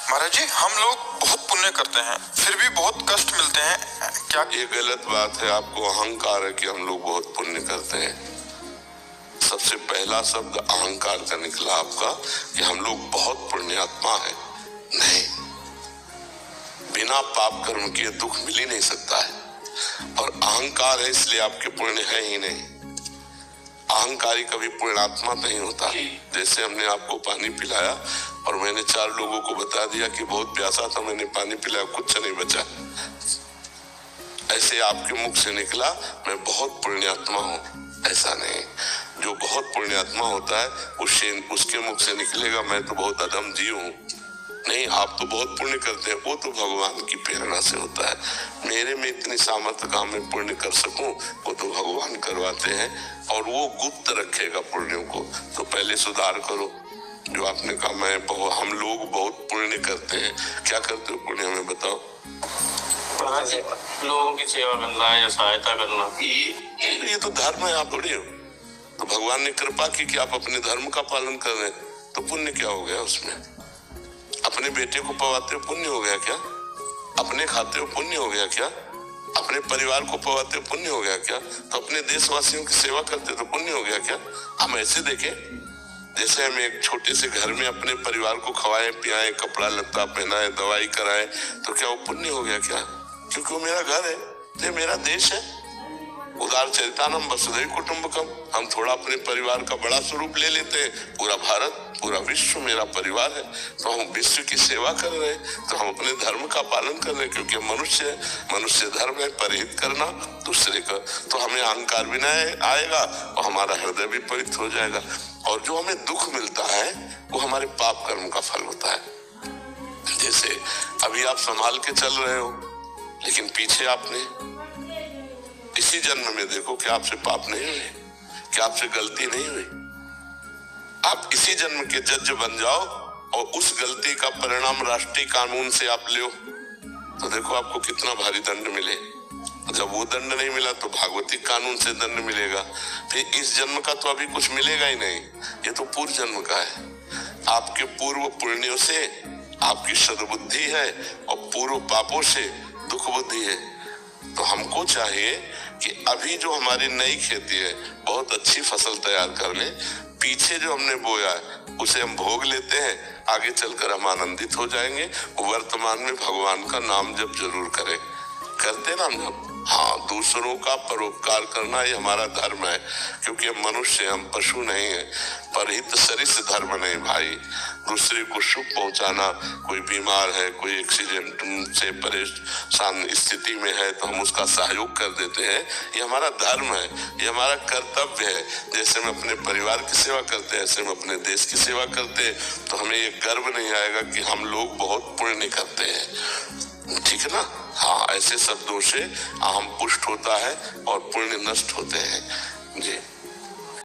महाराज जी, हम लोग बहुत पुण्य करते हैं, फिर भी बहुत कष्ट मिलते हैं, क्या? ये गलत बात है। आपको अहंकार है कि हम लोग बहुत पुण्य करते हैं। सबसे पहला शब्द अहंकार का निकला आपका कि हम लोग बहुत पुण्यात्मा है। नहीं, बिना पाप कर्म किए दुख मिल ही नहीं सकता है। और अहंकार है इसलिए आपके पुण्य है ही नहीं। अहंकारी कभी पुण्यात्मा नहीं होता। जैसे हमने आपको पानी पिलाया और मैंने 4 लोगों को बता दिया कि बहुत प्यासा था, मैंने पानी पिलाया, कुछ नहीं बचा, ऐसे आपके मुख से निकला मैं बहुत पुण्यात्मा हूँ, ऐसा नहीं। जो बहुत पुण्यात्मा होता है उसके मुख से निकलेगा मैं तो बहुत अधम जीव हूँ। नहीं, आप तो बहुत पुण्य करते हैं, वो तो भगवान की प्रेरणा से होता है। मेरे में इतनी सामर्थ्य का मैं पुण्य कर सकूं, वो तो भगवान करवाते हैं और वो गुप्त रखेगा पुण्यों को। तो पहले सुधार करो। जो आपने कहा हम लोग बहुत पुण्य करते हैं, क्या करते हो पुण्य हमें बताओ? लोगों की सेवा करना या सहायता करना, ये तो धर्म है। आप थोड़ी हो। तो भगवान ने कृपा की कि आप अपने धर्म का पालन कर रहे हैं, तो पुण्य क्या हो गया उसमें? अपने बेटे को पवाते हो पुण्य हो गया क्या? अपने खाते हो पुण्य हो गया क्या? अपने परिवार को पवाते हो पुण्य हो गया क्या? तो अपने देशवासियों की सेवा करते तो पुण्य हो गया क्या? हम ऐसे देखें जैसे हम एक छोटे से घर में अपने परिवार को खवाएं पियाएं, कपड़ा लत्ता पहनाएं, दवाई कराएं, तो क्या वो पुण्य हो गया क्या? क्योंकि वो मेरा घर है, ये मेरा देश है। उदार चरितानम वसुधैव कुटुंबकम। हम थोड़ा अपने परिवार का बड़ा स्वरूप ले लेते हैं। पूरा भारत, पूरा विश्व मेरा परिवार है, तो हम विश्व की सेवा कर रहे हैं, तो हम अपने धर्म का पालन कर रहे हैं। क्योंकि मनुष्य है, मनुष्य धर्म है परहित करना दूसरे का। तो हमें अहंकार भी नहीं आएगा और हमारा हृदय भी पवित्र हो जाएगा। और जो हमें दुख मिलता है वो हमारे पाप कर्म का फल होता है। जैसे अभी आप संभाल के चल रहे हो, लेकिन पीछे आपने इसी जन्म में देखो कि आपसे पाप नहीं हुए, कि आपसे गलती नहीं हुई। आप इसी जन्म के जज बन जाओ और उस गलती का परिणाम राष्ट्रीय कानून से आप लो, तो देखो आपको कितना भारी दंड मिले। जब वो दंड नहीं मिला तो भागवतिक कानून से दंड मिलेगा। फिर इस जन्म का तो अभी कुछ मिलेगा ही नहीं, ये तो पूर्व जन्म का है। आपके पूर्व पुण्यों से आपकी सद्बुद्धि है और पूर्व पापों से दुख बुद्धि है। तो हमको चाहिए कि अभी जो हमारी नई खेती है बहुत अच्छी फसल तैयार कर ले। पीछे जो हमने बोया है उसे हम भोग लेते हैं, आगे चलकर हम आनंदित हो जाएंगे। वर्तमान में भगवान का नाम जप जरूर करें। करते ना हम जब? हाँ, दूसरों का परोपकार करना ये हमारा धर्म है। क्योंकि हम मनुष्य, हम पशु नहीं है। परहित सरिस धर्म नहीं भाई। दूसरे को सुख पहुंचाना, कोई बीमार है, कोई एक्सीडेंट से परेशान स्थिति में है तो हम उसका सहयोग कर देते हैं, ये हमारा धर्म है, ये हमारा कर्तव्य है। जैसे हम अपने परिवार की सेवा करते हैं ऐसे हम अपने देश की सेवा करते हैं। तो हमें ये गर्व नहीं आएगा कि हम लोग बहुत पुण्य करते हैं, ठीक है ना? हाँ, ऐसे शब्दों से अहम पुष्ट होता है और पुण्य नष्ट होते हैं जी।